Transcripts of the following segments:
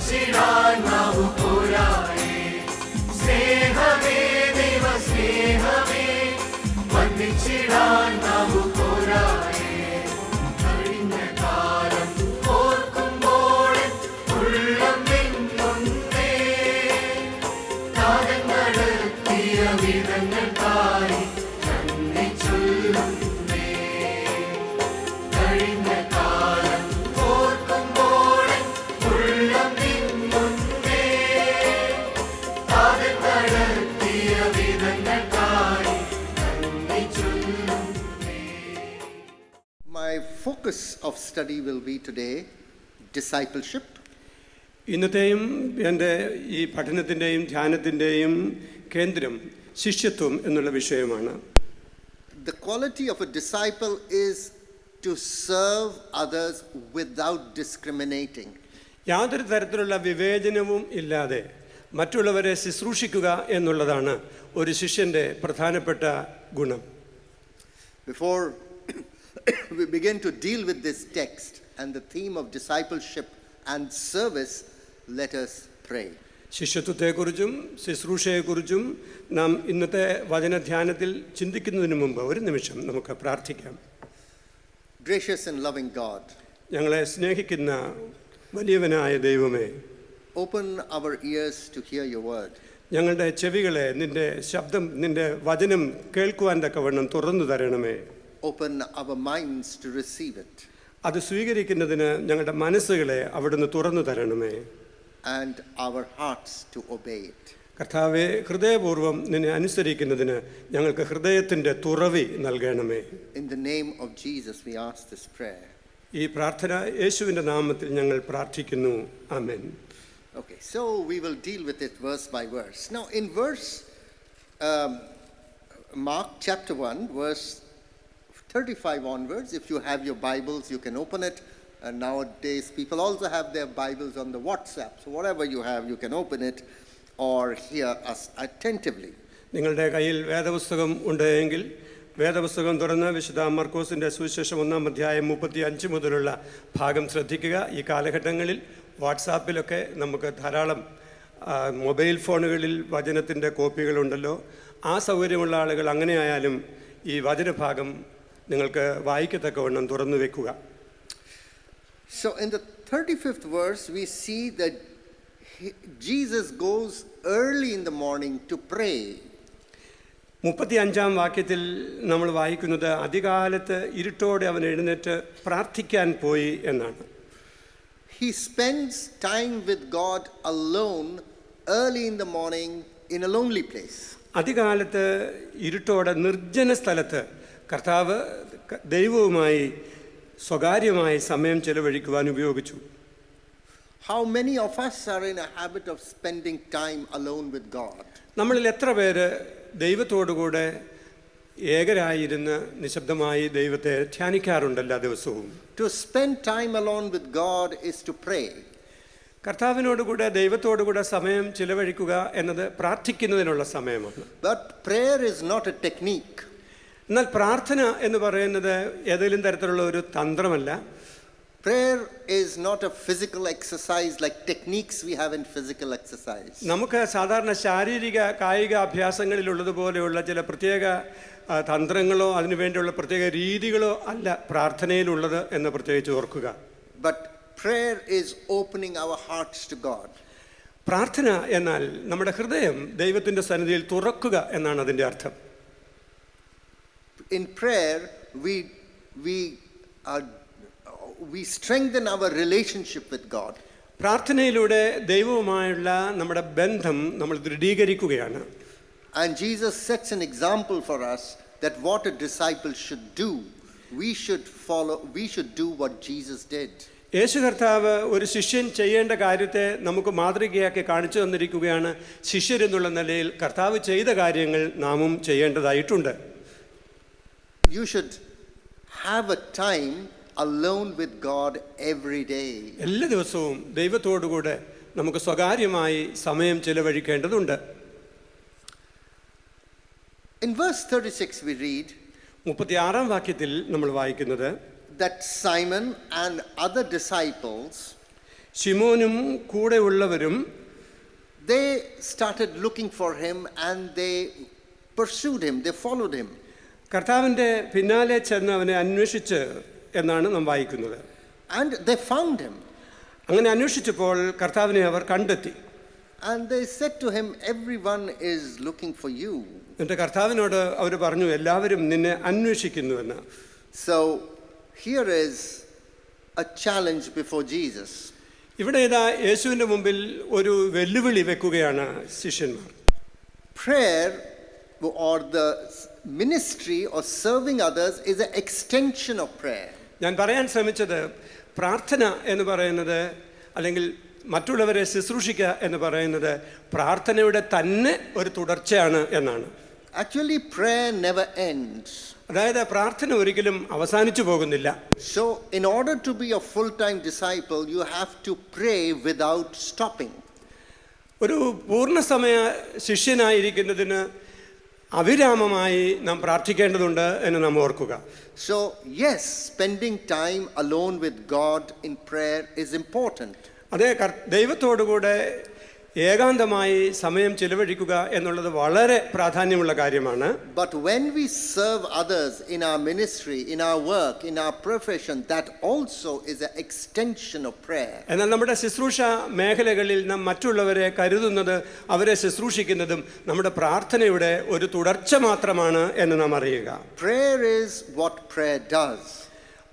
വന്ദിച്ചിടാൻ നാവു പോരായേ. സ്നേഹമേ ദൈവ സ്നേഹമേ, വന്ദിച്ചിടാൻ നാവു പോരായേ. കഴിഞ്ഞ കാലം ഓർക്കുമ്പോൾ ഉള്ളം വെങ്ങുന്നേ. നാഥൻ നടത്തിയ വിധങ്ങൾക്കായി നന്ദി ചൊല്ലുന്നേ. കഴിഞ്ഞ കാലം ഓർക്കുമ്പോൾ ഉള്ളം വെങ്ങുന്നേ. നാഥൻ നടത്തിയ വിധങ്ങൾക്കായി നന്ദി ചൊല്ലുന്നേ. My focus of study will be today discipleship. ഇന്നത്തെയും എൻ്റെ ഈ പഠനത്തിൻ്റെയും ധ്യാനത്തിൻ്റെയും കേന്ദ്രം ശിഷ്യത്വം എന്നുള്ള വിഷയമാണ്. The quality of a disciple is to serve others without discriminating. യാതൊരു തരത്തിലുള്ള വിവേചനവും ഇല്ലാതെ മറ്റുള്ളവരെ ശുശ്രൂഷിക്കുക എന്നുള്ളതാണ് ഒരു ശിഷ്യൻ്റെ പ്രധാനപ്പെട്ട ഗുണം. Before we begin to deal with this text and the theme of discipleship and service, let us pray. ശിഷ്യത്വത്തെക്കുറിച്ചും ശുശ്രൂഷയെക്കുറിച്ചും നാം ഇന്നത്തെ വചനധ്യാനത്തിൽ ചിന്തിക്കുന്നതിന് മുമ്പ് ഒരു നിമിഷം നമുക്ക് പ്രാർത്ഥിക്കാം. Gracious and loving God, ഞങ്ങളെ സ്നേഹിക്കുന്ന വലിയവനായ ദൈവമേ, open our ears to hear your word. ഞങ്ങളുടെ ചെവികളെ നിന്റെ ശബ്ദം, നിന്റെ വചനം കേൾക്കുവാൻ തക്കവണ്ണം തുറന്നു തരണമേ. Open our minds to receive it. അത് സ്വീകരിക്കുന്നതിന് ഞങ്ങളുടെ മനസ്സുകളെ അവിടുന്ന് തുറന്നു തരണമേ. And our hearts to obey it. കർത്താവെ, ഹൃദയപൂർവ്വം നിന്നെ അനുസരിക്കുന്നതിന് ഞങ്ങൾക്ക് ഹൃദയത്തിൻ്റെ തുറവി നൽകണമേ. In the name of Jesus we ask this prayer. ഈ പ്രാർത്ഥന യേശുവിൻ്റെ നാമത്തിൽ ഞങ്ങൾ പ്രാർത്ഥിക്കുന്നു. ആമേൻ. Okay, so we will deal with it verse by verse. Now in Mark chapter 1 verse 35 onwards, if you have your Bibles you can open it. And nowadays people also have their Bibles on the WhatsApp, so whatever you have you can open it or hear us attentively. നിങ്ങളുടെ കയ്യിൽ വേദപുസ്തകം ഉണ്ടെങ്കിൽ വേദപുസ്തകം തുറന്ന് വിശുദ്ധ മർക്കോസിൻ്റെ സുവിശേഷം 1-ാം അധ്യായം 35 മുതലുള്ള ഭാഗം ശ്രദ്ധിക്കുക. ഈ കാലഘട്ടങ്ങളിൽ വാട്സാപ്പിലൊക്കെ നമുക്ക് ധാരാളം മൊബൈൽ ഫോണുകളിൽ വചനത്തിൻ്റെ കോപ്പികളുണ്ടല്ലോ. ആ സൗകര്യമുള്ള ആളുകൾ അങ്ങനെയായാലും ഈ വചനഭാഗം നിങ്ങൾക്ക് വായിക്കത്തക്കവണ്ണം തുറന്നു വെക്കുക. So in the 35th verse we see that Jesus goes early in the morning to pray. 35-ാം വാക്യത്തിൽ നമ്മൾ വായിക്കുന്നത് അതികാലത്ത് ഇരുട്ടോടെ അവൻ എഴുന്നേറ്റ് പ്രാർത്ഥിക്കാൻ പോയി എന്നാണ്. He spends time with God alone early in the morning in a lonely place. അതികാലത്ത് ഇരുട്ടോടെ നിർജ്ജന സ്ഥലത്ത് കർത്താവ് ദൈവവുമായി സ്വകാര്യമായി സമയം ചെലവഴിക്കുവാൻ ഉപയോഗിച്ചു. How many of us are in a habit of spending time alone with God? നമ്മളിൽ എത്ര പേര് ദൈവത്തോടുകൂടെ ഏകരായിരുന്ന് നിശബ്ദമായി ദൈവത്തെ ധ്യാനിക്കാറുണ്ട് എല്ലാ ദിവസവും? To spend time alone with God is to pray. കർത്താവിനോടുകൂടെ ദൈവത്തോടുകൂടെ സമയം ചിലവഴിക്കുക എന്നത് പ്രാർത്ഥിക്കുന്നതിനുള്ള സമയമാണ്. But prayer is not a technique. എന്നാൽ പ്രാർത്ഥന എന്ന് പറയുന്നത് ഏതെങ്കിലും തരത്തിലുള്ള ഒരു തന്ത്രമല്ല. Prayer is not a physical exercise like techniques we have in physical exercise. നമുക്ക് സാധാരണ ശാരീരിക കായിക അഭ്യാസങ്ങളിലുള്ളതുപോലെയുള്ള ചില പ്രത്യേക തന്ത്രങ്ങളോ അതിനുവേണ്ടിയുള്ള പ്രത്യേക രീതികളോ അല്ല പ്രാർത്ഥനയിലുള്ളത് എന്ന് പ്രത്യേകിച്ച് ഓർക്കുക. But prayer is opening our hearts to God. പ്രാർത്ഥന എന്നാൽ നമ്മുടെ ഹൃദയം ദൈവത്തിൻ്റെ സന്നിധിയിൽ തുറക്കുക എന്നാണ് അതിൻ്റെ അർത്ഥം. In prayer we strengthen our relationship with God. പ്രാർത്ഥനയിലൂടെ ദൈവവുമായുള്ള നമ്മുടെ ബന്ധം നമ്മൾ ദൃഢീകരിക്കുകയാണ്. And Jesus sets an example for us that what a disciple should do. We should do what Jesus did. യേശു കർത്താവ് ഒരു ശിഷ്യൻ ചെയ്യേണ്ട കാര്യത്തെ നമുക്ക് മാതൃകയാക്കി കാണിച്ചു തന്നിരിക്കുകയാണ്. ശിഷ്യരെന്നുള്ള നിലയിൽ കർത്താവ് ചെയ്ത കാര്യങ്ങൾ നാമും ചെയ്യേണ്ടതായിട്ടുണ്ട്. You should have a time alone with God every day. എല്ലാ ദിവസവും ദൈവത്തോടുകൂടെ നമുക്ക് സ്വകാര്യമായി സമയം ചെലവഴിക്കേണ്ടതുണ്ട്. In verse 36 we read 36-ാം വാക്യത്തിൽ നമ്മൾ വായിക്കുന്നത് that Simon and other disciples ശിമോനും കൂടെ ഉള്ളവരും they started looking for him and they pursued him, they followed him. കർത്താവിൻ്റെ പിന്നാലെ ചെന്ന് അവനെ അന്വേഷിച്ച് എന്നാണ് നാം വായിക്കുന്നത്. And they found him. അങ്ങനെ അന്വേഷിച്ചപ്പോൾ കർത്താവിനെ അവർ കണ്ടെത്തി. And they said to him, everyone is looking for you. എന്നിട്ട് കർത്താവിനോട് അവർ പറഞ്ഞു, എല്ലാവരും നിന്നെ അന്വേഷിക്കുന്നുവെന്ന്. So here is a challenge before Jesus. ഇവിടെ ഇതാ യേശുവിൻ്റെ മുമ്പിൽ ഒരു വെല്ലുവിളി വെക്കുകയാണ് ശിഷ്യന്മാർ. Prayer or the ministry or serving others is an extension of prayer. ഞാൻ പറയാൻ ശ്രമിച്ചത് പ്രാർത്ഥന എന്ന് പറയുന്നത് അല്ലെങ്കിൽ മറ്റുള്ളവരെ ശുശ്രൂഷിക്കുക എന്ന് പറയുന്നത് പ്രാർത്ഥനയുടെ തന്നെ ഒരു തുടർച്ചയാണ് എന്നാണ്. Actually, prayer never ends. അതായത് പ്രാർത്ഥന ഒരിക്കലും അവസാനിച്ചു പോകുന്നില്ല. So, in order to be a full-time disciple, you have to pray without stopping. ഒരു പൂർണ്ണസമയ ശിഷ്യനായിരിക്കുന്നതിന് അവിരാമമായി നാം പ്രാർത്ഥിക്കേണ്ടതുണ്ട് എന്ന് നാം ഓർക്കുക. So, yes, spending time alone with God in prayer is important. അതേ, ദൈവത്തോടുകൂടെ ഏകാന്തമായി സമയം ചിലവഴിക്കുക എന്നുള്ളത് വളരെ പ്രാധാന്യമുള്ള കാര്യമാണ്. But when we serve others in our ministry, in our work, in our profession, that also is an extension of prayer. എന്നാൽ നമ്മുടെ ശുശ്രൂഷ മേഖലകളിൽ നാം മറ്റുള്ളവരെ കരുതുന്നത്, അവരെ ശുശ്രൂഷിക്കുന്നതും നമ്മുടെ പ്രാർത്ഥനയുടെ ഒരു തുടർച്ച മാത്രമാണ് എന്ന് നാം അറിയുക. Prayer is what prayer does.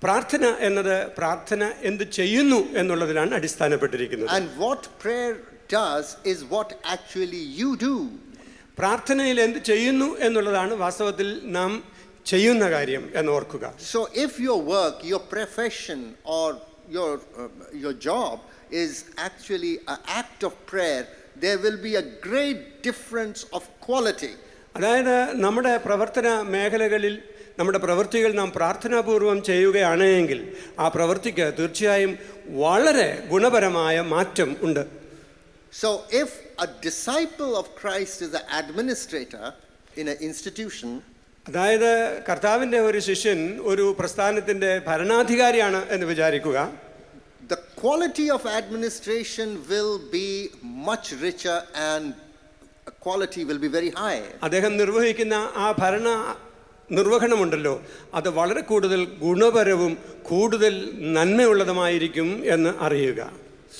പ്രാർത്ഥന എന്നത് പ്രാർത്ഥന എന്ത് ചെയ്യുന്നു എന്നുള്ളതിലാണ് അടിസ്ഥാനപ്പെട്ടിരിക്കുന്നത്. And what prayer does is what actually you do. പ്രാർത്ഥനയിൽ എന്ത് ചെയ്യുന്നു എന്നുള്ളതാണ് വാസ്തവത്തിൽ നാം ചെയ്യുന്ന കാര്യം എന്ന് ഓർക്കുക. So if your work, your profession or your job is actually an act of prayer, there will be a great difference of quality. അതായത് നമ്മുടെ പ്രവർത്തന മേഖലകളിൽ നമ്മുടെ പ്രവൃത്തികൾ നാം പ്രാർത്ഥനാപൂർവം ചെയ്യുകയാണെങ്കിൽ ആ പ്രവൃത്തിക്ക് തീർച്ചയായും വളരെ ഗുണപരമായ മാറ്റം ഉണ്ട്. So if a disciple of Christ is an administrator in an institution, അതായത് കർത്താവിൻ്റെ ഒരു ശിഷ്യൻ ഒരു പ്രസ്ഥാനത്തിൻ്റെ ഭരണാധികാരിയാണ് എന്ന് വിചാരിക്കുക, the quality of administration will be much richer and quality will be very high. അദ്ദേഹം നിർവഹിക്കുന്ന ആ നിർവഹണമുണ്ടല്ലോ, അത് വളരെ കൂടുതൽ ഗുണപരവും കൂടുതൽ നന്മയുള്ളതുമായിരിക്കും എന്ന് അറിയുക.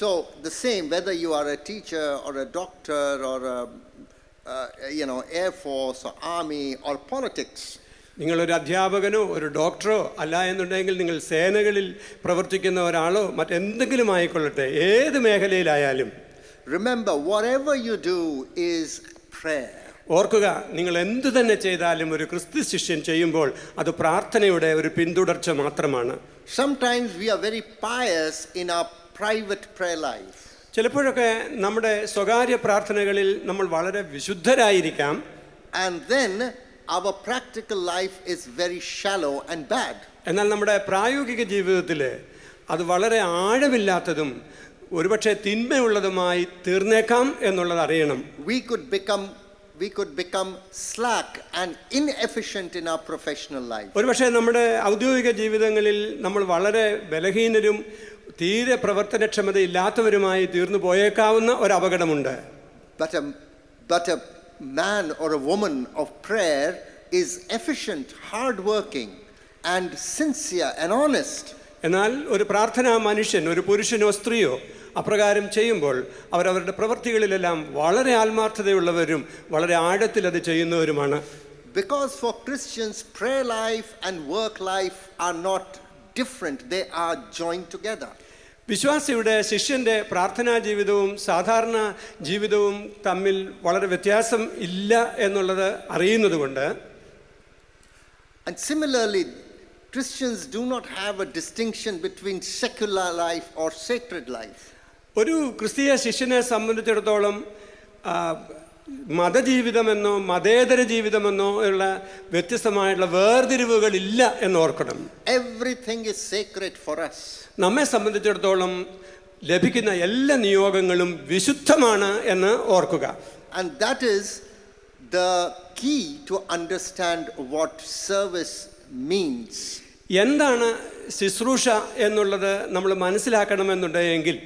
So the same, whether you are a teacher or a doctor or Air Force or Army or politics. നിങ്ങളൊരു അധ്യാപകനോ ഒരു ഡോക്ടറോ അല്ല എന്നുണ്ടെങ്കിൽ നിങ്ങൾ സേനകളിൽ പ്രവർത്തിക്കുന്ന ഒരാളോ മറ്റെന്തെങ്കിലും ആയിക്കൊള്ളട്ടെ, ഏത് മേഖലയിലായാലും Remember, whatever you do is prayer. ഓർക്കുക, നിങ്ങൾ എന്തു തന്നെ ചെയ്താലും ഒരു ക്രിസ്തു ശിഷ്യൻ ചെയ്യുമ്പോൾ അത് പ്രാർത്ഥനയുടെ ഒരു പിന്തുടർച്ച മാത്രമാണ്. Sometimes we are very pious in our private prayer life. ചിലപ്പോഴൊക്കെ നമ്മുടെ സ്വകാര്യ പ്രാർത്ഥനകളിൽ നമ്മൾ വളരെ വിശുദ്ധരായിരിക്കാം. And then our practical life is very shallow and bad. എന്നാൽ നമ്മുടെ പ്രായോഗിക ജീവിതത്തിൽ അത് വളരെ ആഴമില്ലാത്തതും ഒരുപക്ഷെ തിന്മയുള്ളതുമായി തീർന്നേക്കാം എന്നുള്ളത് അറിയണം. We could become slack and inefficient in our professional life. ഒരുപക്ഷെ നമ്മുടെ ഔദ്യോഗിക ജീവിതങ്ങളിൽ നമ്മൾ വളരെ ബലഹീനരും തീരെ പ്രവർത്തനക്ഷമതയില്ലാത്തവരുമായി തീർന്നു പോയേക്കാവുന്ന ഒരു അപകടമുണ്ട്. But a man or a woman of prayer is efficient, hardworking and sincere and honest. എന്നാൽ ഒരു പ്രാർത്ഥനാ മനുഷ്യൻ, ഒരു പുരുഷനോ സ്ത്രീയോ അപ്രകാരം ചെയ്യുമ്പോൾ അവരവരുടെ പ്രവൃത്തികളിലെല്ലാം വളരെ ആത്മാർത്ഥതയുള്ളവരും വളരെ ആഴത്തിൽ അത് ചെയ്യുന്നവരുമാണ്. Because for Christians, prayer life and work life are not different, they are joined together. വിശ്വാസിയുടെ ശിഷ്യന്റെ പ്രാർത്ഥനാ ജീവിതവും സാധാരണ ജീവിതവും തമ്മിൽ വളരെ വ്യത്യാസം ഇല്ല എന്നുള്ളത് അറിയുന്നതുകൊണ്ട്, and similarly Christians do not have a distinction between secular life or sacred life. ഒരു ക്രിസ്തീയ ശിഷ്യനെ സംബന്ധിച്ചിടത്തോളം മതജീവിതമെന്നോ മതേതര ജീവിതമെന്നോ ഉള്ള വ്യത്യസ്തമായിട്ടുള്ള വേർതിരിവുകളില്ല എന്നോർക്കണം. Everything is sacred for us. നമ്മെ സംബന്ധിച്ചിടത്തോളം ലഭിക്കുന്ന എല്ലാ നിയോഗങ്ങളും വിശുദ്ധമാണ് എന്ന് ഓർക്കുക. And that is the key to understand what service means. എന്താണ് ശുശ്രൂഷ എന്നുള്ളത് നമ്മൾ മനസ്സിലാക്കണമെന്നുണ്ടെങ്കിൽ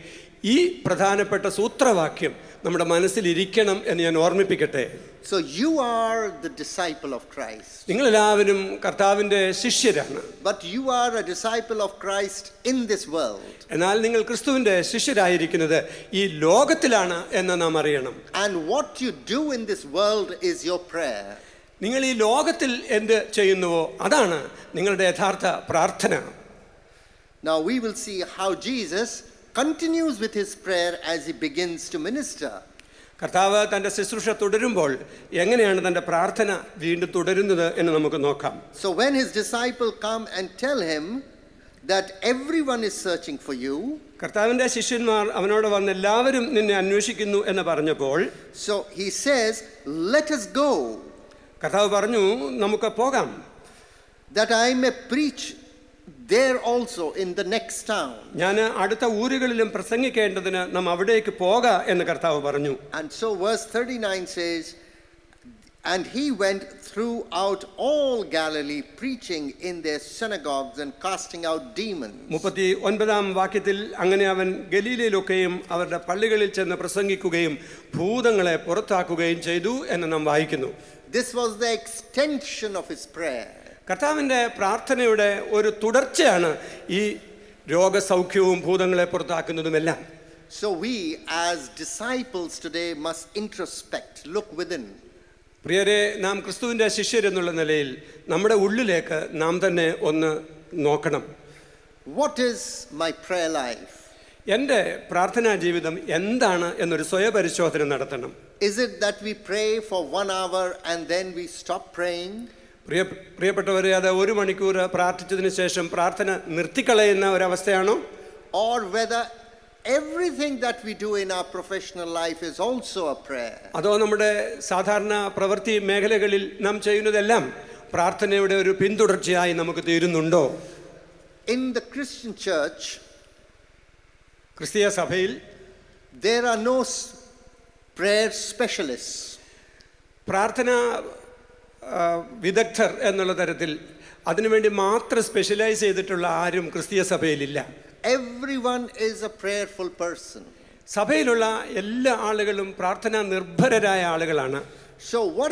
ഈ പ്രധാനപ്പെട്ട സൂത്രവാക്യം നമ്മുടെ മനസ്സിലിരിക്കണം എന്ന് ഞാൻ ഓർമ്മിപ്പിക്കട്ടെ. So you are the disciple of Christ. നിങ്ങളെല്ലാവരും കർത്താവിൻ്റെ ശിഷ്യരാണ്. But you are a disciple of Christ in this world. എന്നാൽ നിങ്ങൾ ക്രിസ്തുവിൻ്റെ ശിഷ്യരായിരിക്കുന്നത് ഈ ലോകത്തിലാണ് എന്ന് നാം അറിയണം. And what you do in this world is your prayer. നിങ്ങൾ ഈ ലോകത്തിൽ എന്ത് ചെയ്യുന്നുവോ അതാണ് നിങ്ങളുടെ യഥാർത്ഥ പ്രാർത്ഥന. Now we will see how Jesus continues with his prayer as he begins to minister. കർത്താവ് തൻ്റെ ശുശ്രൂഷ തുടരുമ്പോൾ എങ്ങനെയാണ് തൻ്റെ പ്രാർത്ഥന വീണ്ടും തുടരുന്നത് എന്ന് നമുക്ക് നോക്കാം. So when his disciple come and tell him that everyone is searching for you, കർത്താവിൻ്റെ ശിഷ്യന്മാർ അവനോട് വന്ന് എല്ലാവരും നിന്നെ അന്വേഷിക്കുന്നു എന്ന് പറഞ്ഞപ്പോൾ, so he says, let us go, കർത്താവ് പറഞ്ഞു നമുക്ക് പോകാം, that I may preach there also in the next town. ഞാൻ അടുത്ത ഊരുകളിലും പ്രസംഗിക്കേണ്ടതിന് നാം അവിടേക്ക് പോക എന്ന് കർത്താവ് പറഞ്ഞു. And so verse 39 says, and he went throughout all Galilee preaching in their synagogues and casting out demons. 39 വാക്യത്തിൽ അങ്ങനെ അവൻ ഗലീലയിലൊക്കെയും അവരുടെ പള്ളികളിൽ ചെന്ന് പ്രസംഗിക്കുകയും ഭൂതങ്ങളെ പുറത്താക്കുകയും ചെയ്തു എന്ന് നാം വായിക്കുന്നു. This was the extension of his prayer. കർത്താവിൻ്റെ പ്രാർത്ഥനയുടെ ഒരു തുടർച്ചയാണ് ഈ രോഗസൗഖ്യവും ഭൂതങ്ങളെ പുറത്താക്കുന്നതുമെല്ലാം. So we as disciples today must introspect, look within. പ്രിയരെ, നാം ക്രിസ്തുവിൻ്റെ ശിഷ്യരെന്നുള്ള നിലയിൽ നമ്മുടെ ഉള്ളിലേക്ക് നാം തന്നെ ഒന്ന് നോക്കണം. What is my prayer life? എൻ്റെ പ്രാർത്ഥനാ ജീവിതം എന്താണ് എന്നൊരു സ്വയപരിശോധന നടത്തണം. Is it that we pray for 1 hour and then we stop praying? പ്രിയപ്പെട്ടവരെ, അത് 1 മണിക്കൂർ പ്രാർത്ഥിച്ചതിന് ശേഷം പ്രാർത്ഥന നിർത്തിക്കളയുന്ന ഒരവസ്ഥയാണോ? Or whether everything that we do in our professional life is also a prayer? അതോ നമ്മുടെ സാധാരണ പ്രവൃത്തി മേഖലകളിൽ നാം ചെയ്യുന്നതെല്ലാം പ്രാർത്ഥനയുടെ ഒരു പിന്തുടർച്ചയായി നമുക്ക് തീരുന്നുണ്ടോ? In the Christian church, ക്രിസ്തീയ സഭയിൽ there are no prayer specialists. പ്രാർത്ഥന വിദഗ്ധർ എന്നുള്ള തരത്തിൽ അതിനുവേണ്ടി മാത്രം സ്പെഷ്യലൈസ് ചെയ്തിട്ടുള്ള ആരും ക്രിസ്തീയ സഭയിലില്ല. Everyone is a prayerful person. സഭയിലുള്ള എല്ലാ ആളുകളും പ്രാർത്ഥനാ നിർഭരരായ ആളുകളാണ്. So what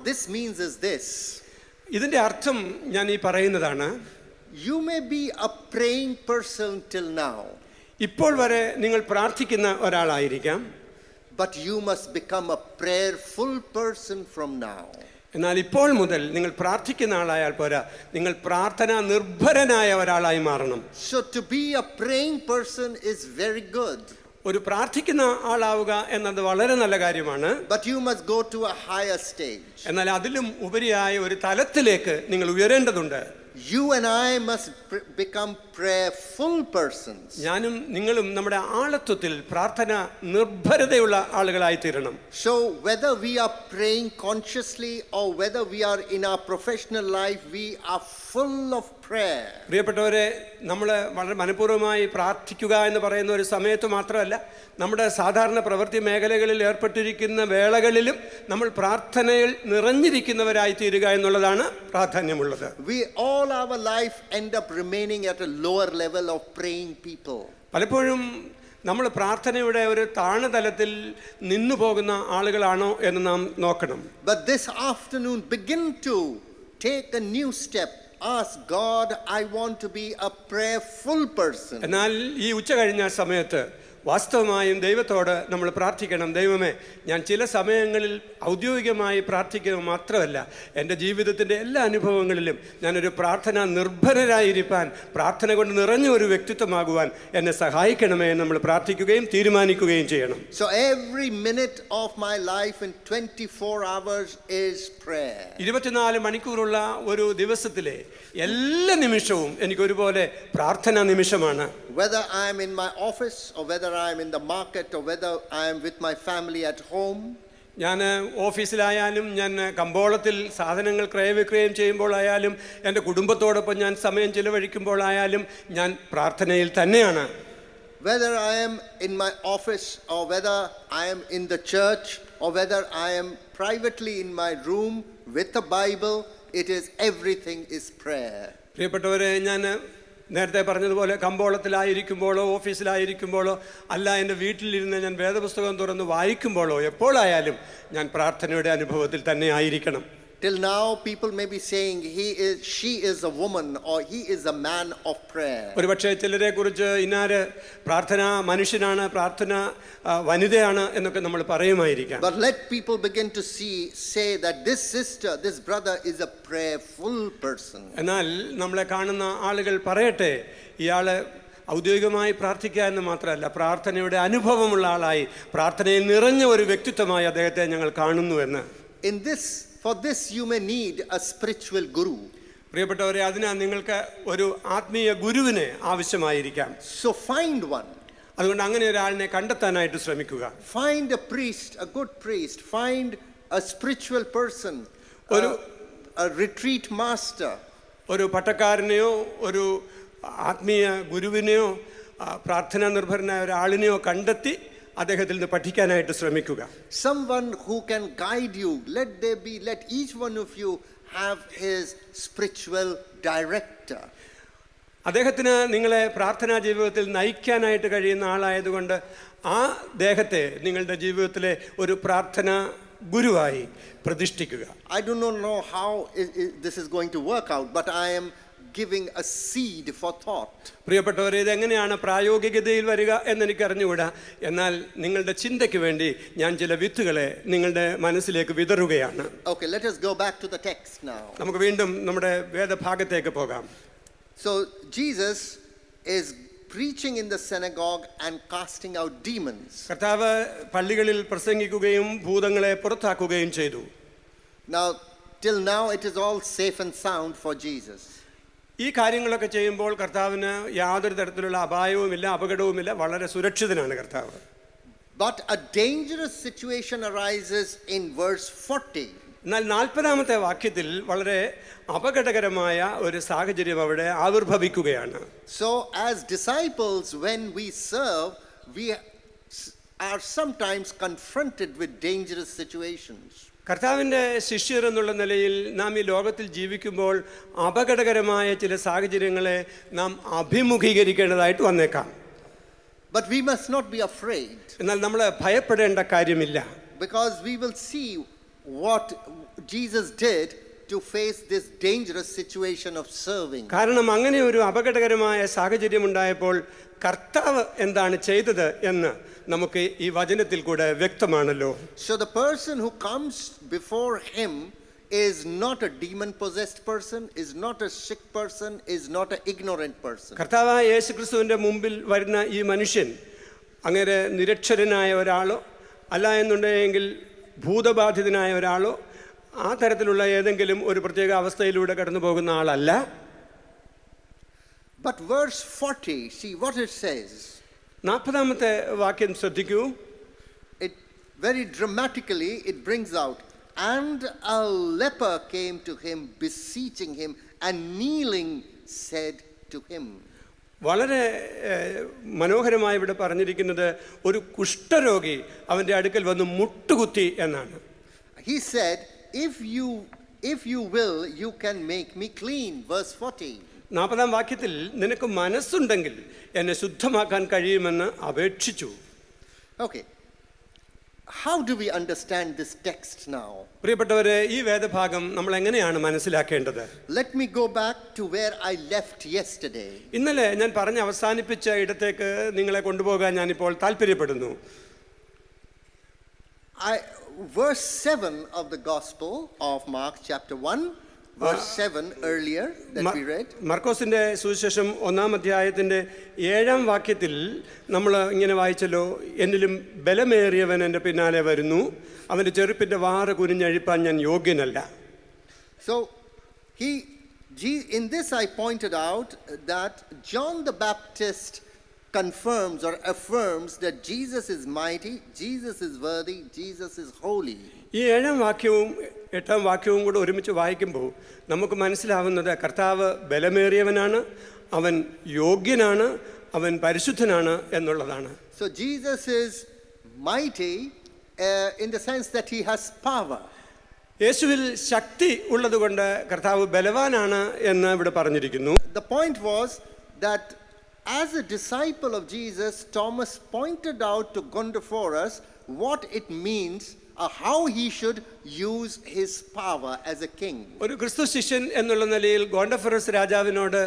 this means is this. ഇതിൻ്റെ അർത്ഥം ഞാൻ ഈ പറയുന്നതാണ്. You may be a praying person till now, ഇപ്പോൾ വരെ നിങ്ങൾ പ്രാർത്ഥിക്കുന്ന ഒരാളായിരിക്കാം. but you must become a prayerful person from now. എന്നാൽ ഇപ്പോൾ മുതൽ നിങ്ങൾ പ്രാർത്ഥിക്കുന്ന ആളായാൽ പോരാ, നിങ്ങൾ പ്രാർത്ഥനാ നിർഭരനായ ഒരാളായി മാറണം. So to be a praying person is very good. ഒരു പ്രാർത്ഥിക്കുന്ന ആളാവുക എന്നത് വളരെ നല്ല കാര്യമാണ്. But you must go to a higher stage. എന്നാൽ അതിലും ഉപരിയായ ഒരു തലത്തിലേക്ക് നിങ്ങൾ ഉയരേണ്ടതുണ്ട്. You and I must become prayerful persons. ഞാനും നിങ്ങളും നമ്മുടെ ആളത്വത്തിൽ പ്രാർത്ഥന നിർഭരതയുള്ള ആളുകളായി തീരണം. So whether we are praying consciously or whether we are in our professional life, we are full of prayer. പ്രിയപ്പെട്ടവരെ, നമ്മൾ വളരെ മനഃപൂർവ്വമായി പ്രാർത്ഥിക്കുക എന്ന് പറയുന്ന ഒരു സമയത്ത് മാത്രമല്ല, നമ്മുടെ സാധാരണ പ്രവൃത്തി മേഖലകളിൽ ഏർപ്പെട്ടിരിക്കുന്ന വേളകളിലും നമ്മൾ പ്രാർത്ഥനയിൽ നിറഞ്ഞിരിക്കുന്നവരായി തീരുക എന്നുള്ളതാണ് പ്രാധാന്യമുള്ളത്. We all our life end up remaining at a lower level of praying people. പലപ്പോഴും നമ്മൾ പ്രാർത്ഥനയുടെ ഒരു താഴ്ന്നതലത്തിൽ നിന്നു പോകുന്ന ആളുകളാണോ എന്ന് നാം നോക്കണം. But this afternoon, begin to take a new step. Ask God, I want to be a prayerful person. എന്നാൽ ഈ ഉച്ച കഴിഞ്ഞ സമയത്ത് വാസ്തവമായും ദൈവത്തോട് നമ്മൾ പ്രാർത്ഥിക്കണം. ദൈവമേ, ഞാൻ ചില സമയങ്ങളിൽ ഔദ്യോഗികമായി പ്രാർത്ഥിക്കുക മാത്രമല്ല, എൻ്റെ ജീവിതത്തിൻ്റെ എല്ലാ അനുഭവങ്ങളിലും ഞാനൊരു പ്രാർത്ഥന നിർഭരരായിരിക്കാൻ, പ്രാർത്ഥന കൊണ്ട് നിറഞ്ഞ ഒരു വ്യക്തിത്വമാകുവാൻ എന്നെ സഹായിക്കണമേ എന്ന് നമ്മൾ പ്രാർത്ഥിക്കുകയും തീരുമാനിക്കുകയും ചെയ്യണം. So every minute of my life in 24 hours is prayer. 24 മണിക്കൂറുള്ള ഒരു ദിവസത്തിലെ എല്ലാ നിമിഷവും എനിക്കൊരുപോലെ പ്രാർത്ഥനാ നിമിഷമാണ്. Whether I am in my office or whether I am in the market or whether I am with my family at home. ഞാൻ ഓഫീസിലായാലും, ഞാൻ കമ്പോളത്തിൽ സാധനങ്ങൾ ക്രയവിക്രയം ചെയ്യുമ്പോഴായാലും, എൻ്റെ കുടുംബത്തോടൊപ്പം ഞാൻ സമയം ചിലവഴിക്കുമ്പോഴായാലും ഞാൻ പ്രാർത്ഥനയിൽ തന്നെയാണ്. Whether I am in my office or whether I am in the church or whether I am privately in my room with the Bible, it is everything is prayer. പ്രിയപ്പെട്ടവരെ, ഞാൻ നേരത്തെ പറഞ്ഞതുപോലെ കമ്പോളത്തിലായിരിക്കുമ്പോഴോ ഓഫീസിലായിരിക്കുമ്പോഴോ അല്ല എൻ്റെ വീട്ടിലിരുന്ന് ഞാൻ വേദപുസ്തകം തുറന്ന് വായിക്കുമ്പോഴോ എപ്പോഴായാലും ഞാൻ പ്രാർത്ഥനയുടെ അനുഭവത്തിൽ തന്നെ ആയിരിക്കണം. Till now, people may be saying she is a woman or he is a man of prayer. ഒരുപക്ഷെ ചിലരെ കുറിച്ച് ഇന്നാര് പ്രാർത്ഥന മനുഷ്യനാണ്, പ്രാർത്ഥന വനിതയാണ് എന്നൊക്കെ നമ്മൾ പറയുമായിരിക്കാം. But let people begin to say that this sister, this brother is a prayerful person. എന്നാൽ നമ്മളെ കാണുന്ന ആളുകൾ പറയട്ടെ, ഇയാള് ഔദ്യോഗികമായി പ്രാർത്ഥിക്കുക എന്ന് മാത്രമല്ല, പ്രാർത്ഥനയുടെ അനുഭവമുള്ള ആളായി, പ്രാർത്ഥനയിൽ നിറഞ്ഞ ഒരു വ്യക്തിത്വമായി അദ്ദേഹത്തെ ഞങ്ങൾ കാണുന്നു എന്ന്. For this you may need a spiritual guru. പ്രിയപ്പെട്ടവരെ, അതിനാ നിങ്ങൾക്ക് ഒരു ആത്മീയ ഗുരുവിനെ ആവശ്യമായിരിക്കാം. So find one. അതുകൊണ്ട് അങ്ങനെ ഒരാളിനെ കണ്ടെത്താനായിട്ട് ശ്രമിക്കുക. Find a priest, a good priest. Find a spiritual person, a retreat master. ഒരു പട്ടക്കാരനെയോ ഒരു ആത്മീയ ഗുരുവിനെയോ പ്രാർത്ഥനാ നിർഭരനായ ഒരാളിനെയോ കണ്ടെത്തി അദ്ദേഹത്തിൽ നിന്ന് പഠിക്കാനായിട്ട് ശ്രമിക്കുക. Someone who can guide you. Let each one of you have his spiritual director. അദ്ദേഹത്തിന് നിങ്ങളെ പ്രാർത്ഥനാ ജീവിതത്തിൽ നയിക്കാനായിട്ട് കഴിയുന്ന ആളായതുകൊണ്ട് ആ ദേഹത്തെ നിങ്ങളുടെ ജീവിതത്തിലെ ഒരു പ്രാർത്ഥനാ ഗുരുവായി പ്രതിഷ്ഠിക്കുക. I do not know how this is going to work out, but I am giving a seed for thought. പ്രിയപ്പെട്ടവരെ, ഇതെങ്ങനെയാണ് പ്രായോഗികതയിൽ വരിക എന്നെനിക്ക് അറിഞ്ഞുകൂടാ. എന്നാൽ നിങ്ങളുടെ ചിന്തയ്ക്ക് വേണ്ടി ഞാൻ ചില വിത്തുകളെ നിങ്ങളുടെ മനസ്സിലേക്ക് വിതറുകയാണ്. Okay, let us go back to the text now. നമുക്ക് വീണ്ടും നമ്മുടെ വേദഭാഗത്തേക്ക് പോകാം. So Jesus is preaching in the synagogue and casting out demons. കർത്താവ് പള്ളികളിൽ പ്രസംഗിക്കുകയും ഭൂതങ്ങളെ പുറത്താക്കുകയും ചെയ്തു. Now, till now it is all safe and sound for Jesus. ഈ കാര്യങ്ങളൊക്കെ ചെയ്യുമ്പോൾ കർത്താവിന് യാതൊരു തരത്തിലുള്ള അപായവുമില്ല, അപകടവുമില്ല, വളരെ സുരക്ഷിതനാണ് കർത്താവ്. But a dangerous situation arises in verse 40. എന്നാൽ 40-ാമത്തെ വാക്യത്തിൽ വളരെ അപകടകരമായ ഒരു സാഹചര്യം അവിടെ ആവിർഭവിക്കുകയാണ്. So as disciples, when we serve, we are sometimes confronted with dangerous situations. കർത്താവിൻ്റെ ശിഷ്യർ എന്നുള്ള നിലയിൽ നാം ഈ ലോകത്തിൽ ജീവിക്കുമ്പോൾ അപകടകരമായ ചില സാഹചര്യങ്ങളെ നാം അഭിമുഖീകരിക്കേണ്ടതായിട്ട് വന്നേക്കാം. But we must not be afraid. എന്നാൽ നമ്മൾ ഭയപ്പെടേണ്ട കാര്യമില്ല. Because we will see what Jesus did to face this dangerous situation of serving. കാരണം അങ്ങനെ ഒരു അപകടകരമായ സാഹചര്യം ഉണ്ടായപ്പോൾ കർത്താവ് എന്താണ് ചെയ്തത് എന്ന് നമുക്ക് ഈ വചനത്തിൽ കൂടെ വ്യക്തമാണല്ലോ. So the person who comes before him is not a demon possessed person, is not a sick person, is not an ignorant person. കർത്താവായ യേശുക്രിസ്തുവിന്റെ മുമ്പിൽ വരുന്ന ഈ മനുഷ്യൻ അങ്ങനെ നിരക്ഷരനായ ഒരാളോ അല്ല എന്നുണ്ടെങ്കിൽ ഭൂതബാധിതനായ ഒരാളോ ആ തരത്തിലുള്ള ഏതെങ്കിലും ഒരു പ്രത്യേക അവസ്ഥയിലൂടെ കടന്നു പോകുന്ന ആളല്ല. But verse 40, see what it says. 40-ാമത്തെ വാക്യം ശ്രദ്ധിക്കൂ. It very dramatically it brings out, and a leper came to him beseeching him and kneeling said to him. വളരെ മനോഹരമായി ഇവിടെ പറഞ്ഞിരിക്കുന്നത് ഒരു കുഷ്ഠരോഗി അവൻ്റെ അടുക്കൽ വന്ന് മുട്ടുകുത്തി എന്നാണ്. He said, if you will, you can make me clean. Verse 40. 40-ാം വാക്യത്തിൽ നിനക്ക് മനസ്സുണ്ടെങ്കിൽ എന്നെ ശുദ്ധമാക്കാൻ കഴിയുമെന്ന് അപേക്ഷിച്ചു. Okay. How do we understand this text now? പ്രിയപ്പെട്ടവരെ, ഈ വേദഭാഗം നമ്മൾ എങ്ങനെയാണ് മനസ്സിലാക്കേണ്ടത്? Let me go back to where I left yesterday. ഇന്നലെ ഞാൻ പറഞ്ഞ് അവസാനിപ്പിച്ച ഇടത്തേക്ക് നിങ്ങളെ കൊണ്ടുപോകാൻ ഞാനിപ്പോൾ താല്പര്യപ്പെടുന്നു. Verse 7 of the Gospel of Mark chapter 1, verse 7 earlier that we read. മർക്കോസിന്റെ സുവിശേഷം 1-ാം അധ്യായത്തിന്റെ 7-ാം വാക്യത്തിൽ നമ്മൾ ഇങ്ങനെ വായിച്ചല്ലോ, എന്നിലും ബലമേറിയവൻ എൻ്റെ പിന്നാലെ വരുന്നു, അവൻ്റെ ചെറുപ്പിൻ്റെ വാറ് കുനിഞ്ഞഴിപ്പാൻ ഞാൻ യോഗ്യനല്ല. So in this I pointed out that John the Baptist confirms or affirms that Jesus is mighty, Jesus is worthy, Jesus is holy. ഈ 7-ാം വാക്യവും 8-ാം വാക്യവും കൂടെ ഒരുമിച്ച് വായിക്കുമ്പോൾ നമുക്ക് മനസ്സിലാവുന്നത് കർത്താവ് ബലമേറിയവനാണ്, അവൻ യോഗ്യനാണ്, അവൻ പരിശുദ്ധനാണ് എന്നുള്ളതാണ്. So Jesus is mighty in the sense that he has power. യേശുവിൽ ശക്തി ഉള്ളതുകൊണ്ട് കർത്താവ് ബലവാനാണ് എന്ന് ഇവിടെ പറഞ്ഞിരിക്കുന്നു. The point was that as a disciple of Jesus, Thomas pointed out to Gondopharos what it means, how he should use his power as a king. ഒരു ക്രിസ്തു ശിഷ്യൻ എന്നുള്ള നിലയിൽ ഗോണ്ടഫറസ് രാജാവിനോട്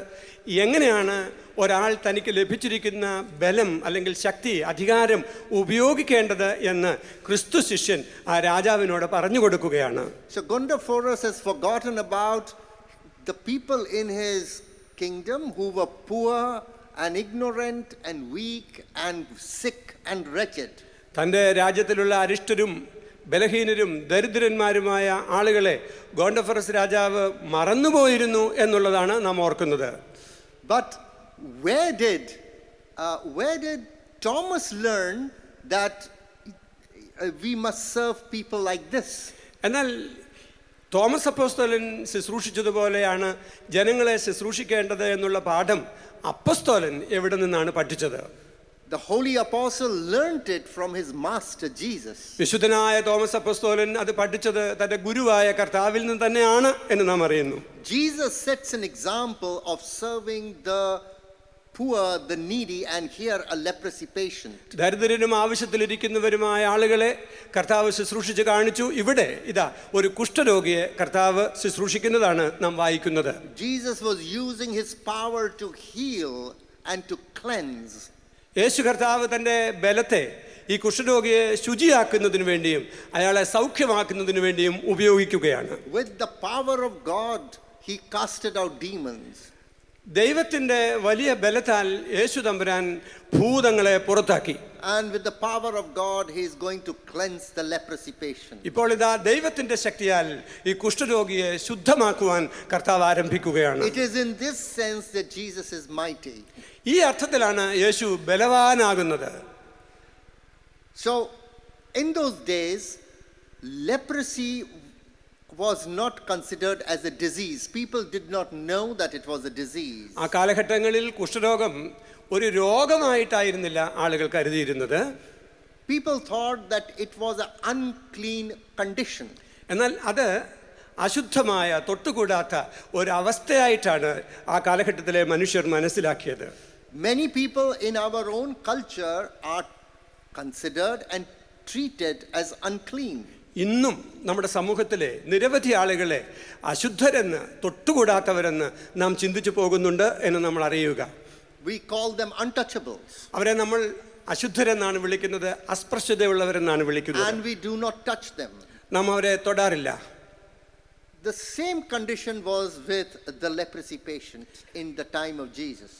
എങ്ങനെയാണ് ഒരാൾ തനിക്ക് ലഭിച്ചിരിക്കുന്ന ബലം അല്ലെങ്കിൽ ശക്തി അധികാരം ഉപയോഗിക്കേണ്ടത് എന്ന് ക്രിസ്തു ശിഷ്യൻ ആ രാജാവിനോട് പറഞ്ഞു കൊടുക്കുകയാണ്. So Gondopharos has forgotten about the people in his kingdom who were poor and ignorant and weak and sick and wretched. തൻ്റെ രാജ്യത്തിലുള്ള അരിഷ്ടരും ബലഹീനരും ദരിദ്രന്മാരുമായ ആളുകളെ ഗോണ്ടഫറസ് രാജാവ് മറന്നുപോയിരുന്നു എന്നുള്ളതാണ് നാം ഓർക്കുന്നത്. But where did Thomas learn that we must serve people like this? എന്നാൽ Thomas അപ്പോസ്തലൻ ശുശ്രൂഷിച്ചതുപോലെയാണ് ജനങ്ങളെ ശുശ്രൂഷിക്കേണ്ടത് എന്നുള്ള പാഠം അപ്പോസ്തലൻ എവിടെ നിന്നാണ് പഠിച്ചത്? The holy apostle learned it from his master Jesus. വിശുദ്ധനായ തോമസ് അപ്പോസ്തലൻ അത് പഠിച്ചത് തന്റെ ഗുരുവായ കർത്താവിൽ നിന്ന് തന്നെയാണ് എന്ന് നാം അറിയുന്നു. Jesus sets an example of serving the poor, the needy, and here a leprosy patient. ദരിദ്രരും ആവശ്യത്തിലിരിക്കുന്നവരുമായ ആളുകളെ കർത്താവ് ശുശ്രൂഷിച്ച് കാണിച്ചു. ഇവിടെ ഇതാ ഒരു കുഷ്ഠരോഗിയെ കർത്താവ് ശുശ്രൂഷിക്കുന്നതാണ് നാം വായിക്കുന്നത്. Jesus was using his power to heal and to cleanse. യേശു കർത്താവ് തൻ്റെ ബലത്തെ ഈ കുഷ്ഠരോഗിയെ ശുചിയാക്കുന്നതിന് വേണ്ടിയും അയാളെ സൗഖ്യമാക്കുന്നതിന് വേണ്ടിയും ഉപയോഗിക്കുകയാണ്. With the power of God, he casted out demons. ദൈവത്തിൻ്റെ വലിയ ബലത്താൽ യേശു തമ്പുരാൻ ഭൂതങ്ങളെ പുറത്താക്കി. And with the power of God, he is going to cleanse the leprosy patient. ഇപ്പോൾ ഇതാ ദൈവത്തിൻ്റെ ശക്തിയാൽ ഈ കുഷ്ഠരോഗിയെ ശുദ്ധമാക്കുവാൻ കർത്താവ് ആരംഭിക്കുകയാണ്. It is in this sense that Jesus is mighty. ഈ അർത്ഥത്തിലാണ് യേശു ബലവാനാകുന്നത്. So, in those days, leprosy was not considered as a disease. People did not know that it was a disease. ആ കാലഘട്ടങ്ങളിൽ കുഷ്ഠരോഗം ഒരു രോഗമായിട്ടായിരുന്നില്ല ആളുകൾ കരുതിയിരുന്നത്. People thought that it was an unclean condition. എന്നാൽ അത് അശുദ്ധമായ തൊട്ടുകൂടാത്ത ഒരവസ്ഥയായിട്ടാണ് ആ കാലഘട്ടത്തിലെ മനുഷ്യർ മനസ്സിലാക്കിയത്. Many people in our own culture are considered and treated as unclean. ഇന്നും നമ്മുടെ സമൂഹത്തിലെ നിരവധി ആളുകളെ അശുദ്ധരെന്ന് തൊട്ടുകൂടാത്തവരെന്ന് നാം ചിന്തിച്ചു പോകുന്നുണ്ട് എന്ന് നമ്മൾ അറിയുക. We call them untouchables. അവരെ നമ്മൾ അശുദ്ധരെന്നാണ് വിളിക്കുന്നത്, അസ്പൃശ്യതയുള്ളവരെന്നാണ് വിളിക്കുന്നത്. And we do not touch them. നാം അവരെ തൊടാറില്ല. The same condition was with the leprosy patient in the time of Jesus.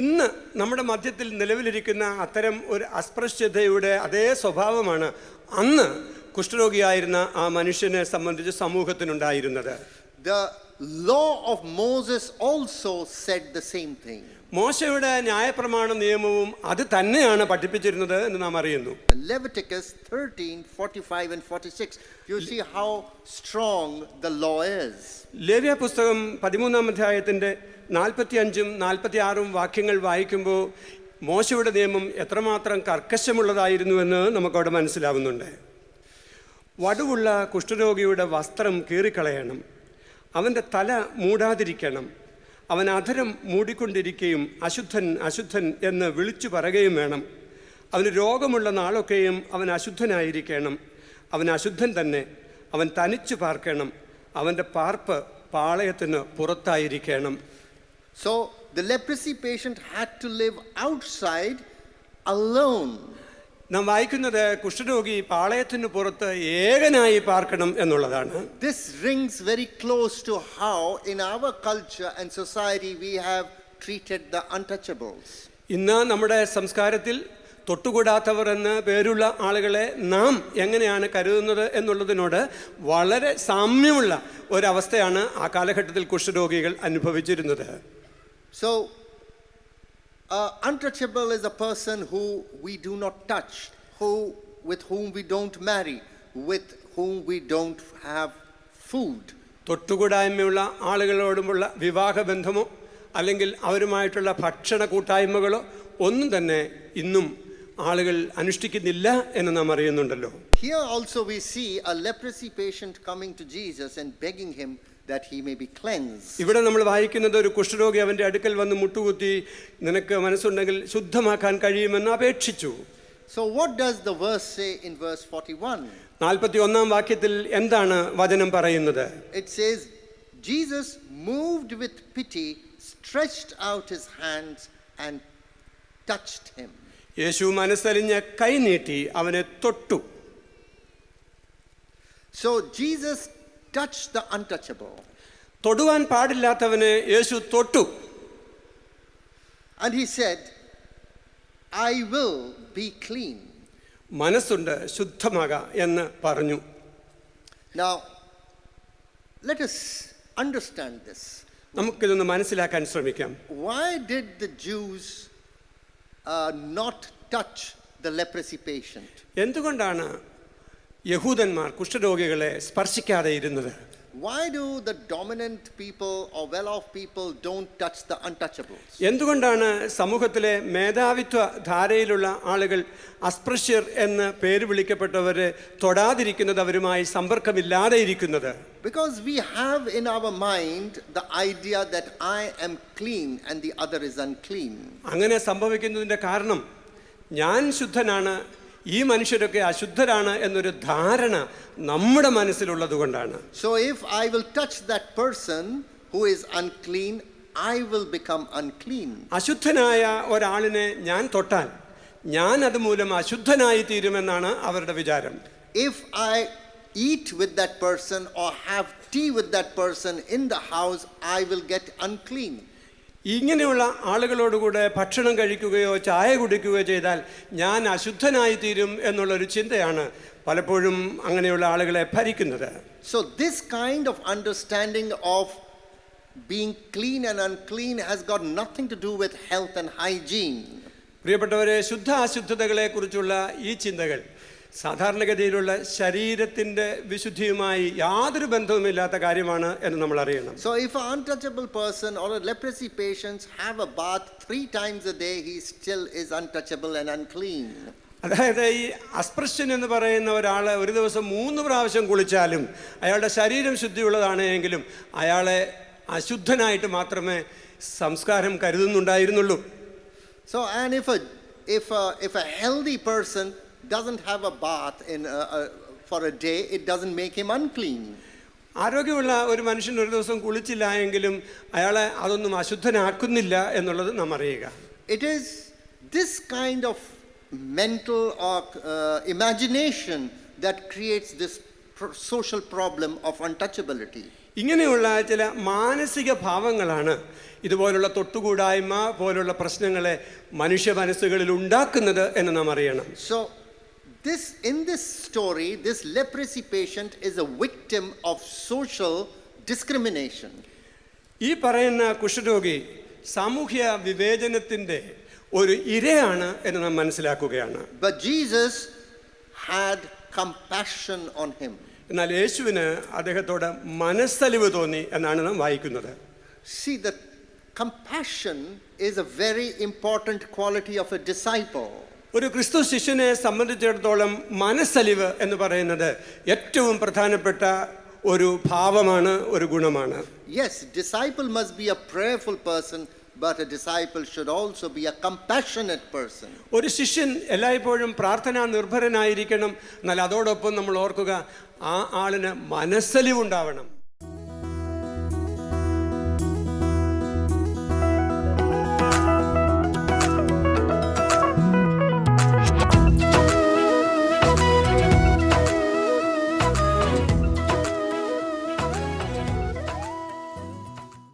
ഇന്ന് നമ്മുടെ മധ്യത്തിൽ നിലവിലിരിക്കുന്ന അത്തരം ഒരു അസ്പൃശ്യതയുടെ അതേ സ്വഭാവമാണ് അന്ന് കുഷ്ഠരോഗിയായിരുന്ന ആ മനുഷ്യനെ സംബന്ധിച്ച് സമൂഹത്തിനുണ്ടായിരുന്നത്. The law of Moses also said the same thing. മോശയുടെ ന്യായപ്രമാണ നിയമവും അത് തന്നെയാണ് പഠിപ്പിച്ചിരുന്നത് എന്ന് നാം അറിയുന്നു. Leviticus 13:45 and 46. You see how strong the law is. ലേവ്യ പുസ്തകം 13-ാം അധ്യായത്തിൻ്റെ 45-ഉം 46-ഉം വാക്യങ്ങൾ വായിക്കുമ്പോൾ മോശയുടെ നിയമം എത്രമാത്രം കർക്കശമുള്ളതായിരുന്നുവെന്ന് നമുക്കവിടെ മനസ്സിലാവുന്നുണ്ട്. വടുവുള്ള കുഷ്ഠരോഗിയുടെ വസ്ത്രം കീറിക്കളയണം, അവൻ്റെ തല മൂടാതിരിക്കണം, അവൻ അധരം മൂടിക്കൊണ്ടിരിക്കുകയും അശുദ്ധൻ അശുദ്ധൻ എന്ന് വിളിച്ചു പറയുകയും വേണം. അവന് രോഗമുള്ള നാളൊക്കെയും അവൻ അശുദ്ധനായിരിക്കണം, അവൻ അശുദ്ധൻ തന്നെ, അവൻ തനിച്ചു പാർക്കണം, അവൻ്റെ പാർപ്പ് പാളയത്തിന് പുറത്തായിരിക്കണം. So the leprosy patient had to live outside alone. നാം വായിക്കുന്നത് കുഷ്ഠരോഗി പാളയത്തിന് പുറത്ത് ഏകനായി പാർക്കണം എന്നുള്ളതാണ്. This rings very close to how in our culture and society we have treated the untouchables. ഇന്ന് നമ്മുടെ സംസ്കാരത്തിൽ തൊട്ടുകൂടാത്തവർ എന്ന് പേരുള്ള ആളുകളെ നാം എങ്ങനെയാണ് കരുതുന്നത് എന്നുള്ളതിനോട് വളരെ സാമ്യമുള്ള ഒരവസ്ഥയാണ് ആ കാലഘട്ടത്തിൽ കുഷ്ഠരോഗികൾ അനുഭവിച്ചിരുന്നത്. So untouchable is a person who we do not touch, with whom we don't marry, with whom we don't have food. തൊട്ടുകൂടായ്മയുള്ള ആളുകളോടുമുള്ള വിവാഹബന്ധമോ അല്ലെങ്കിൽ അവരുമായിട്ടുള്ള ഭക്ഷണ കൂട്ടായ്മകളോ ഒന്നും തന്നെ ഇന്നും ആളുകൾ അനുഷ്ഠിക്കുന്നില്ല എന്ന് നാം അറിയുന്നുണ്ടല്ലോ. Here also we see a leprosy patient coming to Jesus and begging him that he may be cleansed. ഇവിടെ നമ്മൾ വായിക്കുന്നത് ഒരു കുഷ്ഠരോഗി അവൻ്റെ അടുക്കൽ വന്ന് മുട്ടുകുത്തി നിനക്ക് മനസ്സുണ്ടെങ്കിൽ ശുദ്ധമാക്കാൻ കഴിയുമെന്ന് അപേക്ഷിച്ചു. So what does the verse say in verse 41? 41-ാം വാക്യത്തിൽ എന്താണ് വചനം പറയുന്നത്? It says, Jesus, moved with pity, stretched out his hands and touched him. യേശു മനസ്സലിഞ്ഞ് കൈ നീട്ടി അവനെ തൊട്ടു. So Jesus touched the untouchable. തൊടുവാൻ പാടില്ലാത്തവനെ യേശു തൊട്ടു. And he said, I will be clean. മനസ്സുണ്ട് ശുദ്ധമാക എന്ന് പറഞ്ഞു. Now, let us understand this. നമുക്കിതൊന്ന് മനസ്സിലാക്കാൻ ശ്രമിക്കാം. Why did the Jews not touch the leprosy patient? എന്തുകൊണ്ടാണ് യഹൂദന്മാർ കുഷ്ഠരോഗികളെ സ്പർശിക്കാതെ ഇരുന്നത്? Why do the dominant people or well-off people don't touch the untouchables? എന്തുകൊണ്ടാണ് സമൂഹത്തിലെ മേധാവിത്വ ധാരയിലുള്ള ആളുകൾ അസ്പൃശ്യർ എന്ന് പേര് വിളിക്കപ്പെട്ടവരെ തൊടാതിരിക്കുന്നത്, അവരുമായി സമ്പർക്കമില്ലാതെ ഇരിക്കുന്നത്? Because we have in our mind the idea that I am clean and the other is unclean. അങ്ങനെ സംഭവിക്കുന്നതിൻ്റെ കാരണം ഞാൻ ശുദ്ധനാണ്, ഈ മനുഷ്യരൊക്കെ അശുദ്ധരാണ് എന്നൊരു ധാരണ നമ്മുടെ മനസ്സിലുള്ളത് കൊണ്ടാണ്. So if I will touch that person who is unclean, I will become unclean. അശുദ്ധനായ ഒരാളിനെ ഞാൻ തൊട്ടാൽ ഞാൻ അതുമൂലം അശുദ്ധനായി തീരുമെന്നാണ് അവരുടെ വിചാരം. If I eat with that person or have tea with that person in the house, I will get unclean. ഇങ്ങനെയുള്ള ആളുകളോടുകൂടെ ഭക്ഷണം കഴിക്കുകയോ ചായ കുടിക്കുകയോ ചെയ്താൽ ഞാൻ അശുദ്ധനായി തീരും എന്നുള്ളൊരു ചിന്തയാണ് പലപ്പോഴും അങ്ങനെയുള്ള ആളുകളെ ഭരിക്കുന്നത്. So this kind of understanding of being clean and unclean has got nothing to do with health and hygiene. പ്രിയപ്പെട്ടവരെ, ശുദ്ധ അശുദ്ധതകളെ കുറിച്ചുള്ള ഈ ചിന്തകൾ സാധാരണഗതിയിലുള്ള ശരീരത്തിൻ്റെ വിശുദ്ധിയുമായി യാതൊരു ബന്ധവുമില്ലാത്ത കാര്യമാണ് എന്ന് നമ്മൾ അറിയണം. So if an untouchable person or a leprosy patient have a bath 3 times a day, he still is untouchable and unclean. അതായത് ഈ അസ്പൃശ്യൻ എന്ന് പറയുന്ന ഒരാൾ ഒരു ദിവസം 3 പ്രാവശ്യം കുളിച്ചാലും അയാളുടെ ശരീരം ശുദ്ധിയുള്ളതാണ് എങ്കിലും അയാളെ അശുദ്ധനായിട്ട് മാത്രമേ സംസ്കാരം കരുതുന്നുണ്ടായിരുന്നുള്ളൂ. So and if a healthy person doesn't have a bath for a day, it doesn't make him unclean. ആരോഗ്യമുള്ള ഒരു മനുഷ്യൻ ഒരു ദിവസം കുളിച്ചില്ല എങ്കിലും അയാളെ അതൊന്നും അശുദ്ധനാക്കുന്നില്ല എന്നുള്ളത് നാം അറിയുക. It is this kind of mental or imagination that creates this social problem of untouchability. ഇങ്ങനെയുള്ള ചില മാനസിക ഭാവങ്ങളാണ് ഇതുപോലുള്ള തൊട്ടുകൂടായ്മ പോലുള്ള പ്രശ്നങ്ങളെ മനുഷ്യ മനസ്സുകളിൽ ഉണ്ടാക്കുന്നത് എന്ന് നാം അറിയണം. So in this story, this leprosy patient is a victim of social discrimination. ഈ പറയുന്ന കുഷ്ഠരോഗി സാമൂഹ്യ വിവേചനത്തിൻ്റെ ഒരു ഇരയാണ് എന്ന് നാം മനസ്സിലാക്കുകയാണ്. But Jesus had compassion on him. എന്നാൽ യേശുവിന് അദ്ദേഹത്തോട് മനസ്സലിവ് തോന്നി എന്നാണ് നാം വായിക്കുന്നത്. See, the compassion is a very important quality of a disciple. ഒരു ക്രിസ്തു ശിഷ്യനെ സംബന്ധിച്ചിടത്തോളം മനസ്സലിവ് എന്ന് പറയുന്നത് ഏറ്റവും പ്രധാനപ്പെട്ട ഒരു ഭാവമാണ്, ഒരു ഗുണമാണ്. Yes, disciple must be a prayerful person, but a disciple should also be a compassionate person. ഒരു ശിഷ്യൻ എല്ലായ്പ്പോഴും പ്രാർത്ഥനാ നിർഭരനായിരിക്കണം. എന്നാൽ അതോടൊപ്പം നമ്മൾ ഓർക്കുക, ആ ആളിന് മനസ്സലിവുണ്ടാവണം.